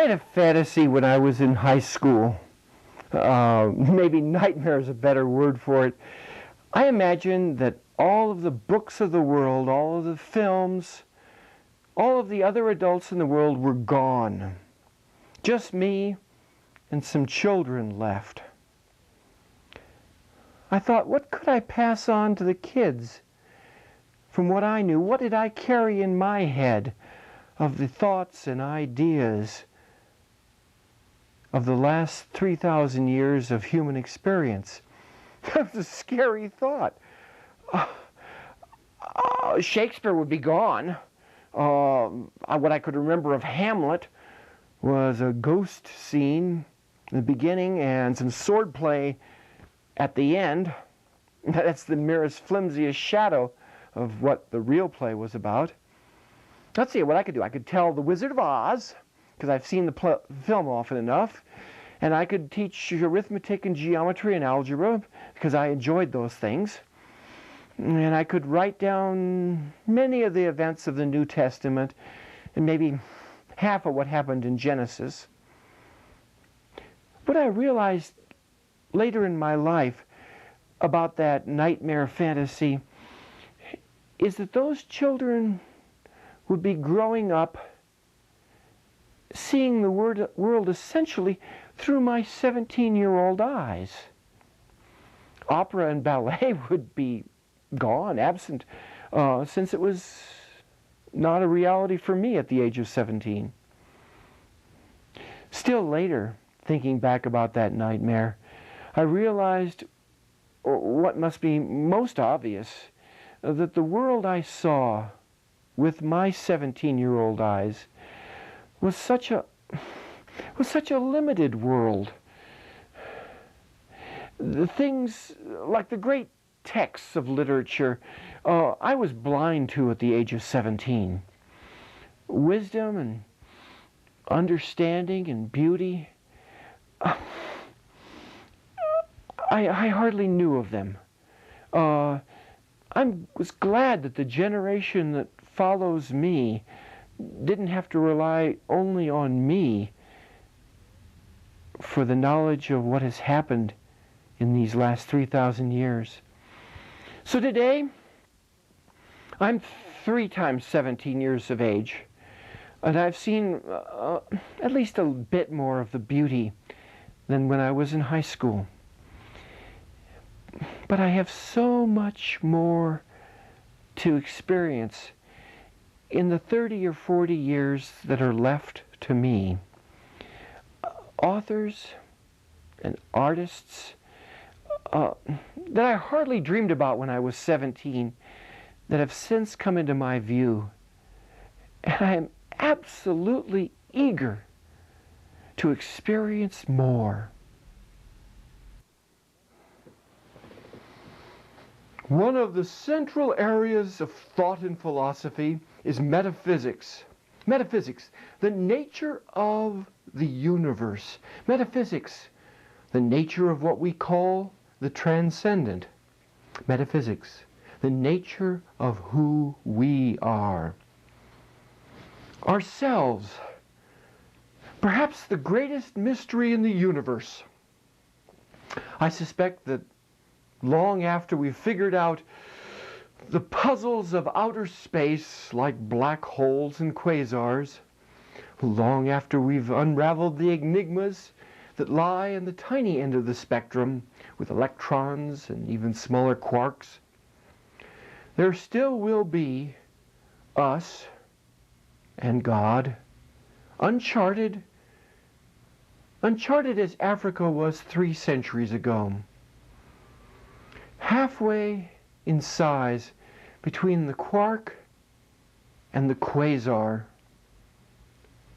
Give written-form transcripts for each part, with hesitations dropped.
had a fantasy when I was in high school. Maybe nightmare is a better word for it. I imagined that all of the books of the world, all of the films, all of the other adults in the world were gone. Just me and some children left. I thought, what could I pass on to the kids from what I knew? What did I carry in my head of the thoughts and ideas of the last 3,000 years of human experience? That was a scary thought. Shakespeare would be gone. What I could remember of Hamlet was a ghost scene in the beginning and some swordplay at the end. That's the merest flimsiest shadow of what the real play was about. Let's see what I could do. I could tell The Wizard of Oz, because I've seen the film often enough, and I could teach arithmetic and geometry and algebra, because I enjoyed those things. And I could write down many of the events of the New Testament, and maybe half of what happened in Genesis. What I realized later in my life about that nightmare fantasy is that those children would be growing up seeing the world essentially through my 17-year-old eyes. Opera and ballet would be gone, absent, since it was not a reality for me at the age of 17. Still later, thinking back about that nightmare, I realized what must be most obvious, that the world I saw with my 17-year-old eyes was such a limited world. The things like the great texts of literature I was blind to at the age of 17. Wisdom and understanding and beauty, I hardly knew of them. I was glad that the generation that follows me didn't have to rely only on me for the knowledge of what has happened in these last 3,000 years. So today, I'm 3 times 17 years of age, and I've seen at least a bit more of the beauty than when I was in high school. But I have so much more to experience in the 30 or 40 years that are left to me. Authors and artists that I hardly dreamed about when I was 17 that have since come into my view. And I am absolutely eager to experience more. One of the central areas of thought and philosophy is metaphysics. Metaphysics, the nature of the universe. Metaphysics, the nature of what we call the transcendent. Metaphysics, the nature of who we are. Ourselves, perhaps the greatest mystery in the universe. I suspect that long after we've figured out the puzzles of outer space like black holes and quasars, long after we've unraveled the enigmas that lie in the tiny end of the spectrum with electrons and even smaller quarks, there still will be us and God, uncharted as Africa was 3 centuries ago. Halfway in size between the quark and the quasar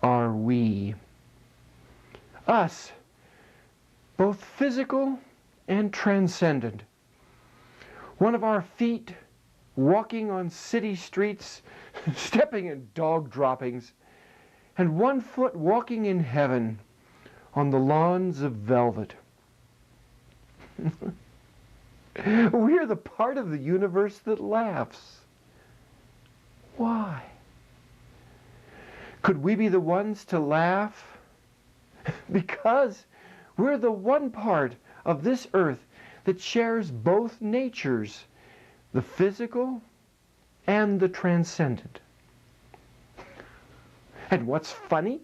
are we. Us, both physical and transcendent. One of our feet walking on city streets, stepping in dog droppings, and 1 foot walking in heaven on the lawns of velvet. We're the part of the universe that laughs. Why? Could we be the ones to laugh Because we're the one part of this earth that shares both natures, the physical and the transcendent. And what's funny?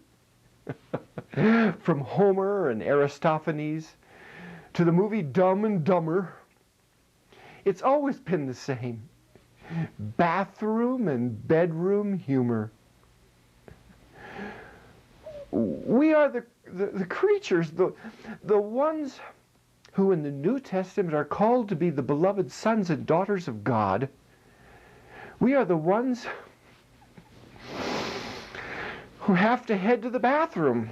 From Homer and Aristophanes to the movie Dumb and Dumber, it's always been the same. Bathroom and bedroom humor. We are the creatures, the ones who in the New Testament are called to be the beloved sons and daughters of God. We are the ones who have to head to the bathroom.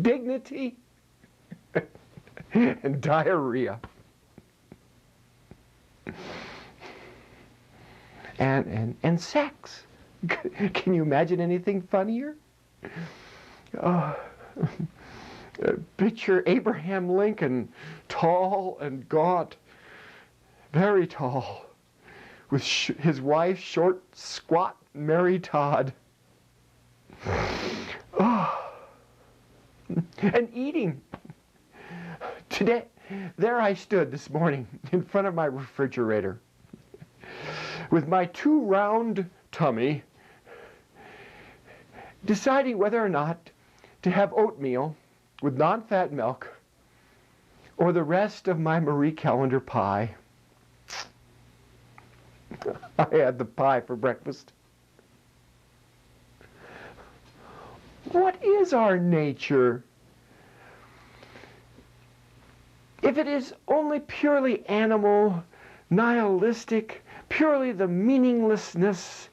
Dignity and diarrhea. And sex. Can you imagine anything funnier? Picture Abraham Lincoln, tall and gaunt, very tall, with his wife, short, squat Mary Todd. And eating. Today, there I stood this morning in front of my refrigerator with my too round tummy, deciding whether or not to have oatmeal with non-fat milk or the rest of my Marie Callender pie. I had the pie for breakfast. What is our nature? If it is only purely animal, nihilistic, purely the meaninglessness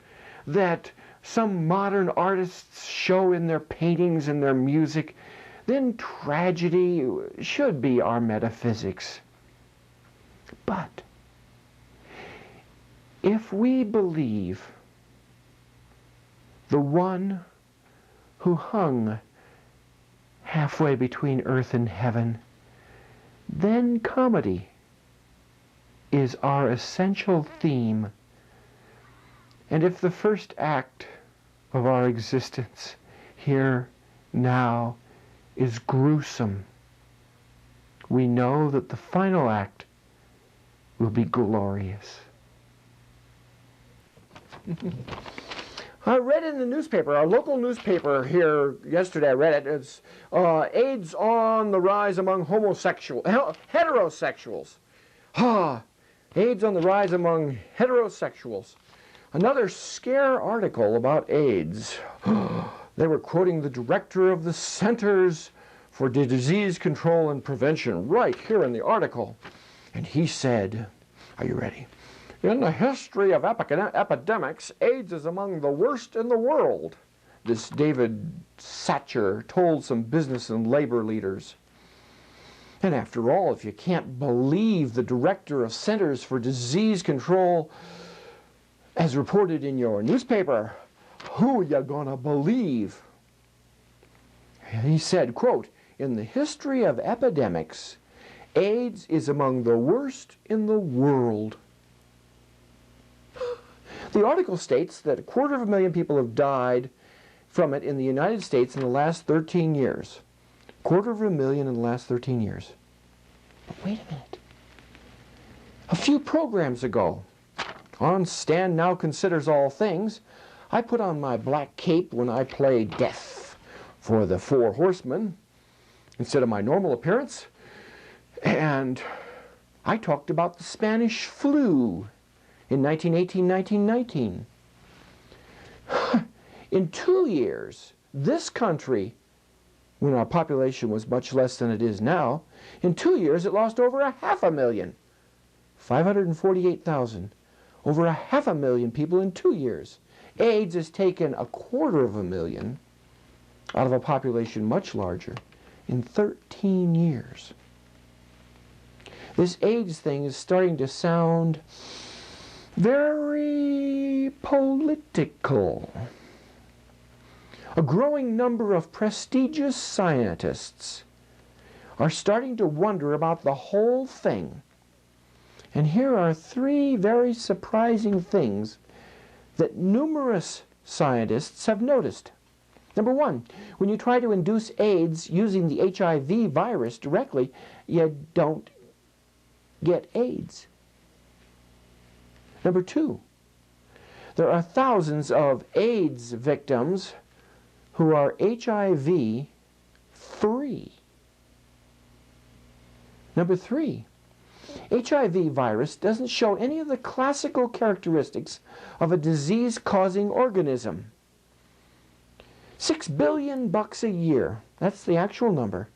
that some modern artists show in their paintings and their music, then tragedy should be our metaphysics. But if we believe the one who hung halfway between earth and heaven, then comedy is our essential theme. And if the first act of our existence here now is gruesome, we know that the final act will be glorious. I read in the newspaper, our local newspaper here yesterday, I read it, it's AIDS on the rise among heterosexuals. AIDS on the rise among heterosexuals. Another scare article about AIDS. They were quoting the director of the Centers for Disease Control and Prevention right here in the article. And he said, are you ready? In the history of epidemics, AIDS is among the worst in the world, this David Satcher told some business and labor leaders. And after all, if you can't believe the director of Centers for Disease Control as reported in your newspaper, who are you gonna believe? He said, quote, in the history of epidemics, AIDS is among the worst in the world. The article states that 250,000 people have died from it in the United States in the last 13 years. 250,000 in the last 13 years. But wait a minute. A few programs ago, on Stan Now Considers All Things, I put on my black cape when I play Death for the Four Horsemen instead of my normal appearance, and I talked about the Spanish flu in 1918-1919. In 2 years, this country, when our population was much less than it is now, in 2 years it lost over 500,000. 548,000. Over 500,000 people in 2 years. AIDS has taken 250,000 out of a population much larger in 13 years. This AIDS thing is starting to sound very political. A growing number of prestigious scientists are starting to wonder about the whole thing. And here are 3 very surprising things that numerous scientists have noticed. Number one, when you try to induce AIDS using the HIV virus directly, you don't get AIDS. Number two, there are thousands of AIDS victims who are HIV free. Number three, HIV virus doesn't show any of the classical characteristics of a disease-causing organism. $6 billion a year, that's the actual number,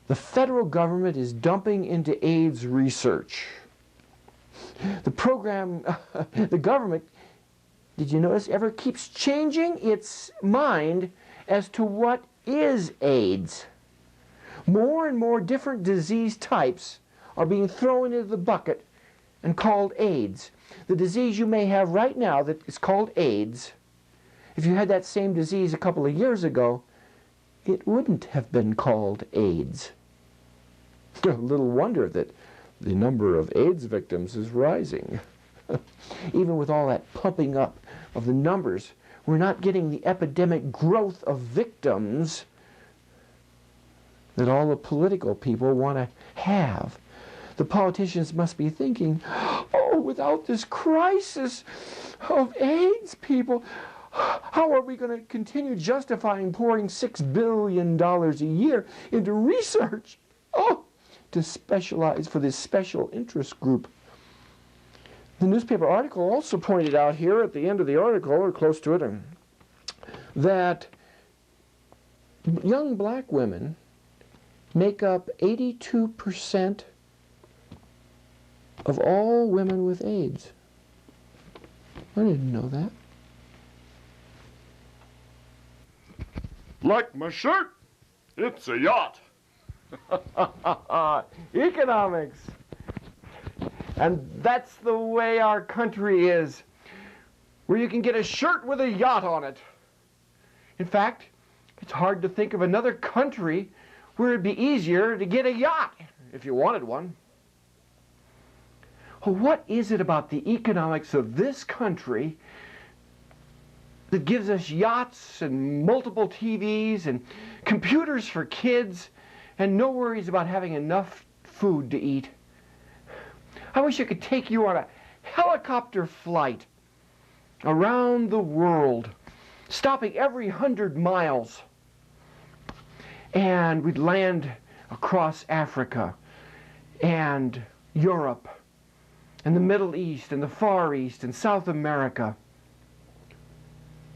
the federal government is dumping into AIDS research. The program, the government, did you notice, ever keeps changing its mind as to what is AIDS. More and more different disease types are being thrown into the bucket and called AIDS. The disease you may have right now that is called AIDS, if you had that same disease a couple of years ago, it wouldn't have been called AIDS. Little wonder that the number of AIDS victims is rising. Even with all that pumping up of the numbers, we're not getting the epidemic growth of victims that all the political people want to have. The politicians must be thinking, oh, without this crisis of AIDS people, how are we going to continue justifying pouring $6 billion a year into research? Oh, to specialize for this special interest group. The newspaper article also pointed out here at the end of the article, or close to it, that young black women make up 82% of all women with AIDS. I didn't know that. Like my shirt, it's a yacht. Economics. And that's the way our country is, where you can get a shirt with a yacht on it. In fact, it's hard to think of another country where it'd be easier to get a yacht if you wanted one. Well, what is it about the economics of this country that gives us yachts and multiple TVs and computers for kids and no worries about having enough food to eat? I wish I could take you on a helicopter flight around the world, stopping every 100 miles, and we'd land across Africa and Europe and the Middle East and the Far East and South America,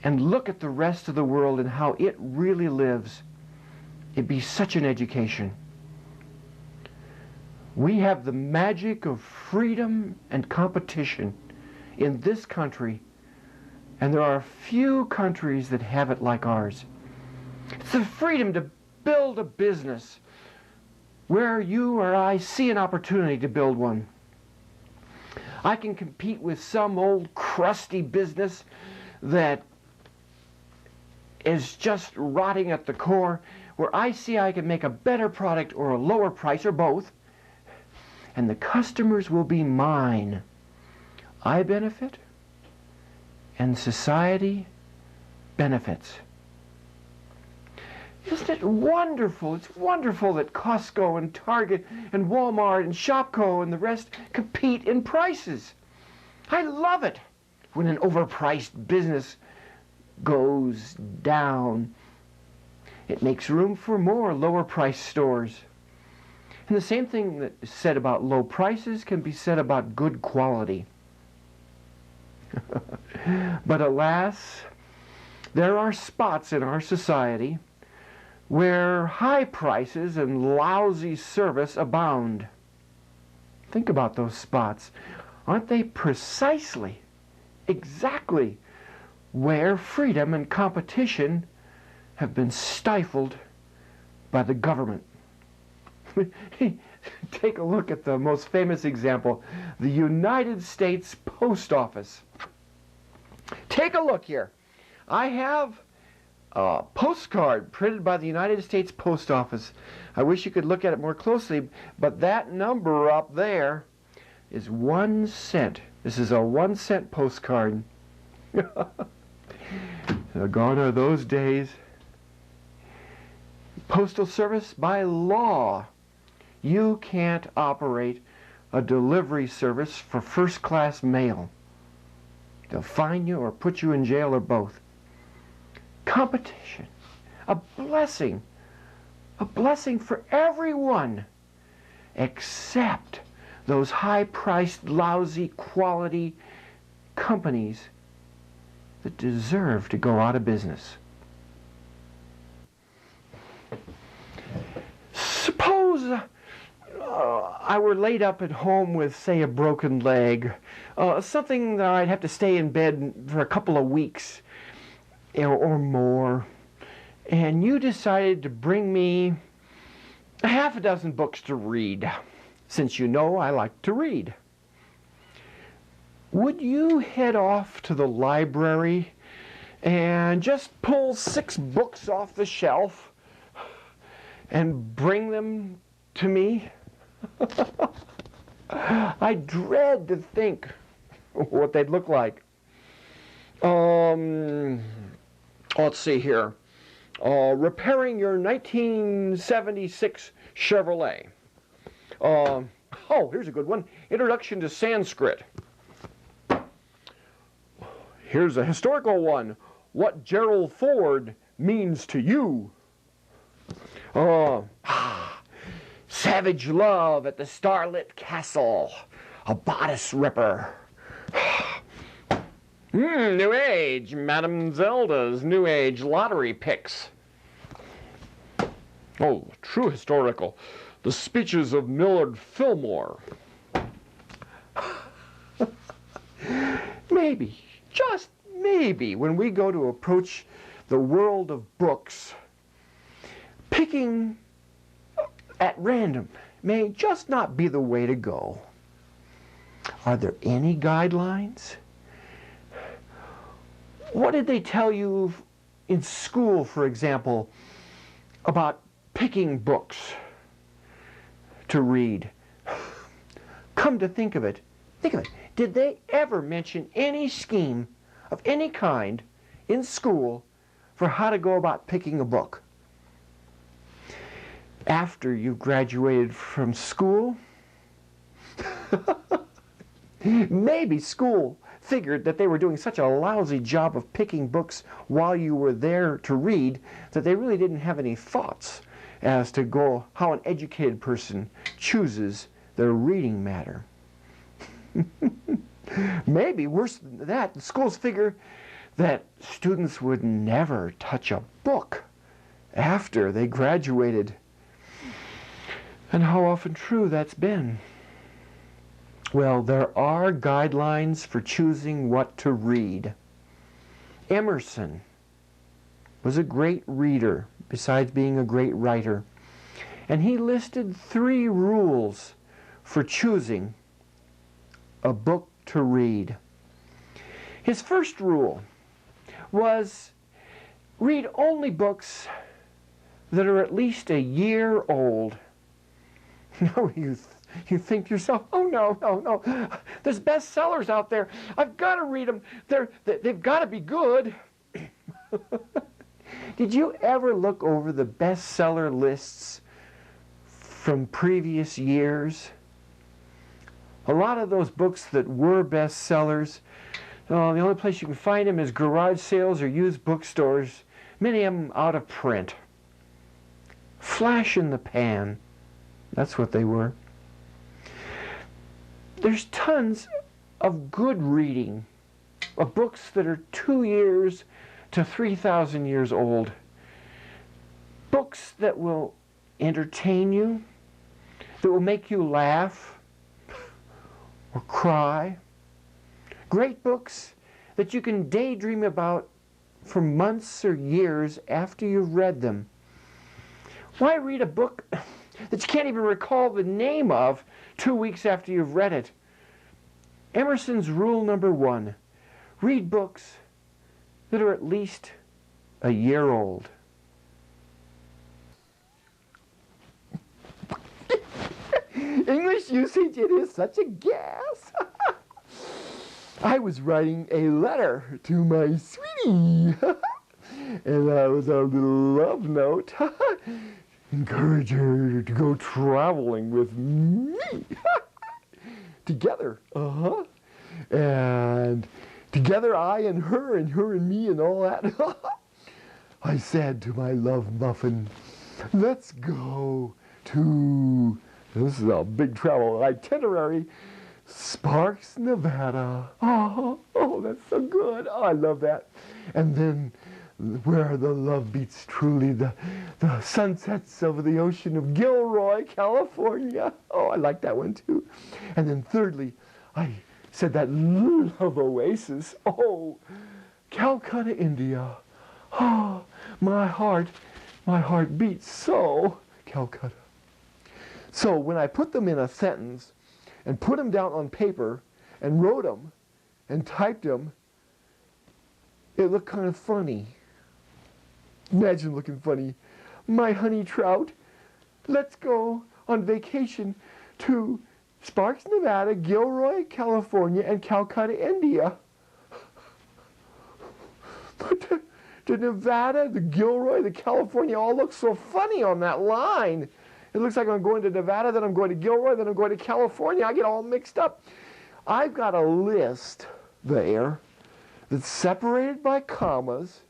and look at the rest of the world and how it really lives. It'd be such an education. We have the magic of freedom and competition in this country, and there are few countries that have it like ours. It's the freedom to build a business where you or I see an opportunity to build one. I can compete with some old crusty business that is just rotting at the core, where I see I can make a better product or a lower price or both, and the customers will be mine. I benefit, and society benefits. Isn't it wonderful? It's wonderful that Costco and Target and Walmart and Shopko and the rest compete in prices. I love it when an overpriced business goes down. It makes room for more lower-priced stores. And the same thing that is said about low prices can be said about good quality. But alas, there are spots in our society where high prices and lousy service abound. Think about those spots. Aren't they precisely, exactly where freedom and competition have been stifled by the government? Take a look at the most famous example, the United States Post Office. Take a look here. I have a postcard printed by the United States Post Office. I wish you could look at it more closely, but that number up there is 1 cent. This is a 1 cent postcard. Gone are those days. Postal Service, by law, you can't operate a delivery service for first-class mail. They'll fine you or put you in jail or both. Competition, a blessing for everyone except those high-priced, lousy quality companies that deserve to go out of business. Suppose I were laid up at home with, say, a broken leg, something that I'd have to stay in bed for a couple of weeks or more, and you decided to bring me a half a dozen books to read, since you know I like to read. Would you head off to the library and just pull 6 books off the shelf and bring them to me? I dread to think what they'd look like. Let's see here. Repairing your 1976 Chevrolet. Oh, here's a good one. Introduction to Sanskrit. Here's a historical one. What Gerald Ford means to you. Savage Love at the Starlit Castle. A Bodice Ripper. New Age. Madame Zelda's New Age lottery picks. Oh, true historical. The Speeches of Millard Fillmore. Maybe, just maybe, when we go to approach the world of books, picking at random may just not be the way to go. Are there any guidelines? What did they tell you in school, for example, about picking books to read? Come to think of it, did they ever mention any scheme of any kind in school for how to go about picking a book? After you graduated from school, maybe school figured that they were doing such a lousy job of picking books while you were there to read that they really didn't have any thoughts as to how an educated person chooses their reading matter. Maybe worse than that, the schools figure that students would never touch a book after they graduated. And how often true that's been. Well, there are guidelines for choosing what to read. Emerson was a great reader, besides being a great writer. And he listed 3 rules for choosing a book to read. His first rule was read only books that are at least a year old. No, you think to yourself, oh no, there's bestsellers out there. I've got to read them. They've got to be good. Did you ever look over the bestseller lists from previous years? A lot of those books that were bestsellers, the only place you can find them is garage sales or used bookstores, many of them out of print. Flash in the pan. That's what they were. There's tons of good reading, of books that are 2 years to 3,000 years old. Books that will entertain you, that will make you laugh or cry. Great books that you can daydream about for months or years after you've read them. Why read a book that you can't even recall the name of 2 weeks after you've read it? Emerson's rule number 1, read books that are at least a year old. English usage, it is such a gas. I was writing a letter to my sweetie. And that was a little love note. encourage her to go traveling with me. Together. And together, I and her and me and all that. I said to my love muffin, let's go to, this is a big travel itinerary, Sparks, Nevada. Oh, that's so good. Oh, I love that. And then where the love beats truly, the sunsets over the ocean of Gilroy, California. Oh, I like that one too. And then thirdly, I said that love oasis. Oh, Calcutta, India. Oh, my heart beats so, Calcutta. So when I put them in a sentence and put them down on paper and wrote them and typed them, it looked kind of funny. Imagine looking funny. My honey trout, let's go on vacation to Sparks, Nevada, Gilroy, California, and Calcutta, India. But the Nevada, the Gilroy, the California all look so funny on that line. It looks like I'm going to Nevada, then I'm going to Gilroy, then I'm going to California. I get all mixed up. I've got a list there that's separated by commas,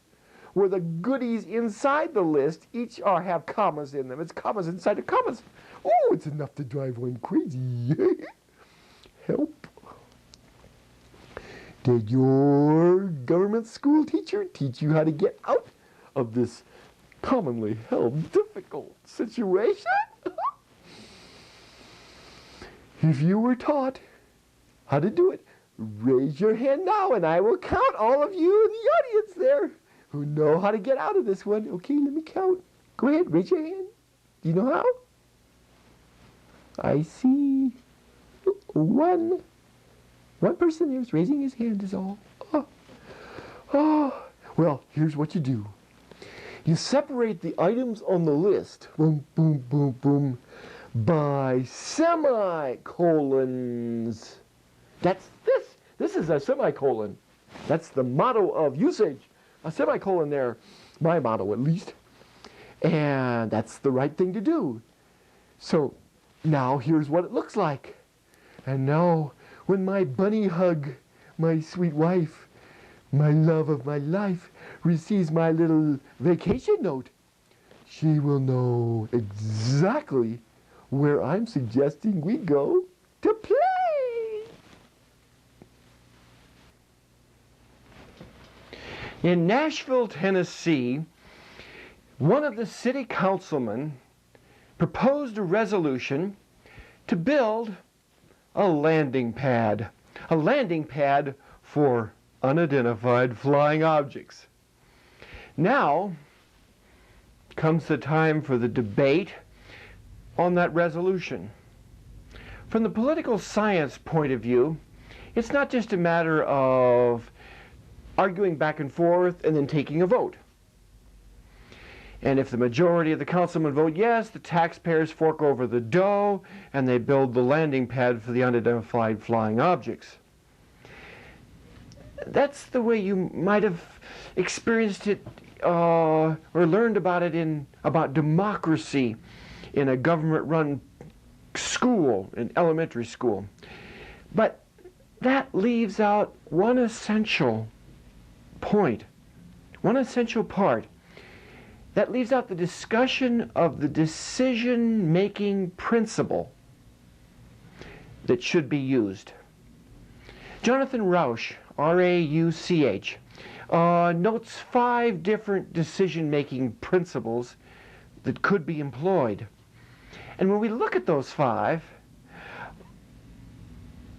where the goodies inside the list each have commas in them. It's commas inside the commas. Oh, it's enough to drive one crazy. Help. Did your government school teacher teach you how to get out of this commonly held difficult situation? If you were taught how to do it, raise your hand now and I will count all of you in the audience there who know how to get out of this one. Okay, let me count. Go ahead, raise your hand. Do you know how? I see one person there is raising his hand is all. Well, here's what you do. You separate the items on the list, boom, boom, boom, boom, by semicolons. That's this. This is a semicolon. That's the motto of usage. A semicolon there, my motto at least. And that's the right thing to do. So now here's what it looks like. And now when my bunny hug, my sweet wife, my love of my life, receives my little vacation note, she will know exactly where I'm suggesting we go to play. In Nashville, Tennessee, one of the city councilmen proposed a resolution to build a landing pad for unidentified flying objects. Now comes the time for the debate on that resolution. From the political science point of view, it's not just a matter of arguing back and forth and then taking a vote. And if the majority of the councilmen vote yes, the taxpayers fork over the dough and they build the landing pad for the unidentified flying objects. That's the way you might have experienced it or learned about it about democracy in a government-run school, in elementary school. But that leaves out one essential point, one essential part. That leaves out the discussion of the decision-making principle that should be used. Jonathan Rauch, R-A-U-C-H, notes 5 different decision-making principles that could be employed. And when we look at those 5,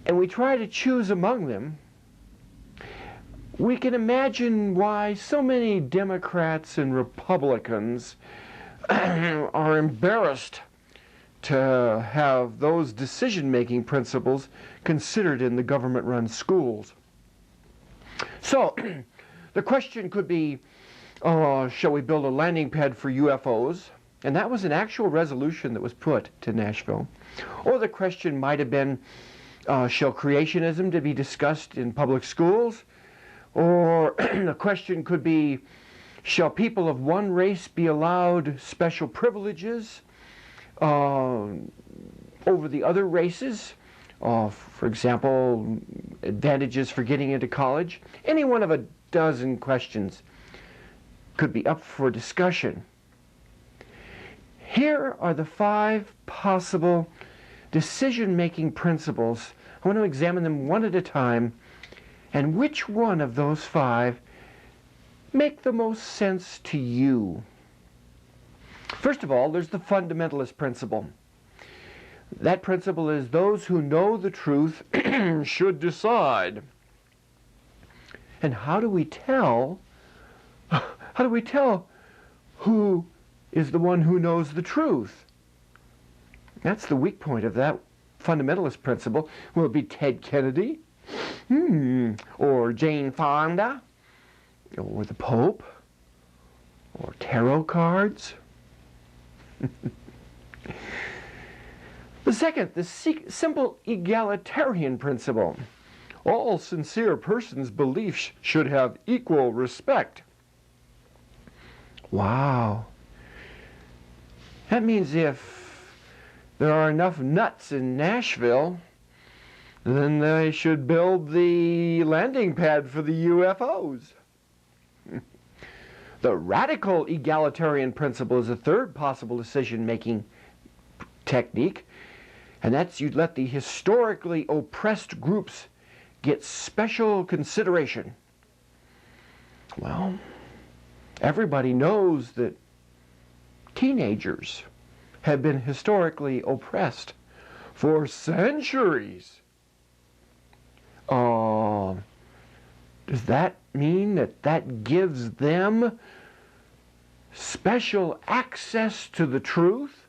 and we try to choose among them, we can imagine why so many Democrats and Republicans are embarrassed to have those decision-making principles considered in the government-run schools. So, the question could be, shall we build a landing pad for UFOs? And that was an actual resolution that was put to Nashville. Or the question might have been, shall creationism to be discussed in public schools? Or the question could be, Shall people of one race be allowed special privileges over the other races? For example, advantages for getting into college? Any one of a dozen questions could be up for discussion. Here are the 5 possible decision-making principles. I want to examine them one at a time, and which one of those 5 make the most sense to you. First of all, there's the fundamentalist principle. That principle is those who know the truth should decide. And how do we tell who is the one who knows the truth? That's the weak point of that fundamentalist principle. Will it be Ted Kennedy? Or Jane Fonda? Or the Pope? Or tarot cards? The second, the simple egalitarian principle. All sincere persons' beliefs should have equal respect. Wow. That means if there are enough nuts in Nashville, then they should build the landing pad for the UFOs. The radical egalitarian principle is a third possible decision-making technique, and that's you'd let the historically oppressed groups get special consideration. Well, everybody knows that teenagers have been historically oppressed for centuries. Does that mean that that gives them special access to the truth?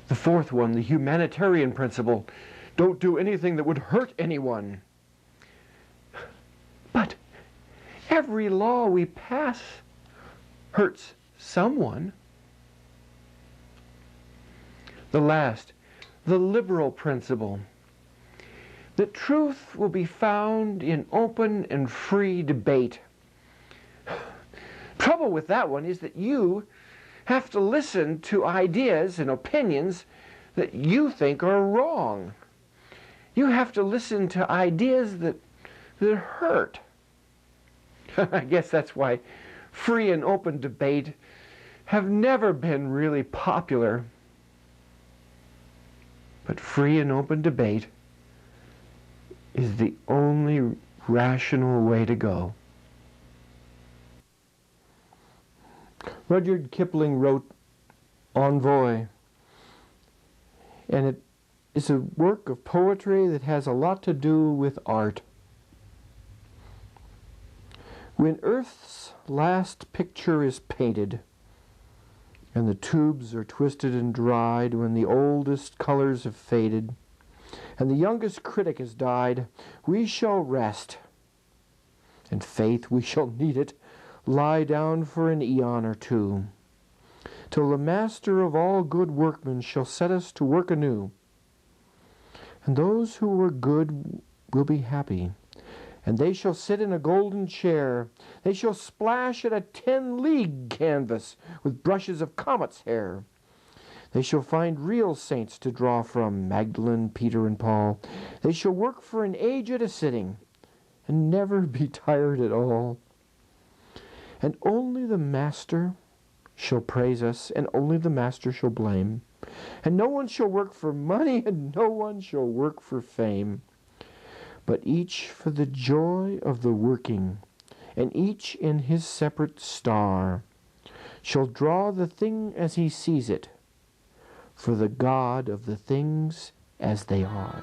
The fourth one, the humanitarian principle. Don't do anything that would hurt anyone. But every law we pass hurts someone. The last, the liberal principle. The truth will be found in open and free debate. Trouble with that one is that you have to listen to ideas and opinions that you think are wrong. You have to listen to ideas that hurt. I guess that's why free and open debate have never been really popular. But free and open debate is the only rational way to go. Rudyard Kipling wrote Envoy, and it is a work of poetry that has a lot to do with art. When Earth's last picture is painted, and the tubes are twisted and dried, when the oldest colors have faded, and the youngest critic has died, we shall rest. And faith, we shall need it, lie down for an eon or two, till the Master of all good workmen shall set us to work anew. And those who were good will be happy, and they shall sit in a golden chair. They shall splash at a 10-league canvas with brushes of comet's hair. They shall find real saints to draw from, Magdalene, Peter, and Paul. They shall work for an age at a sitting, and never be tired at all. And only the Master shall praise us, and only the Master shall blame. And no one shall work for money, and no one shall work for fame, but each for the joy of the working, and each in his separate star shall draw the thing as he sees it, for the God of the things as they are.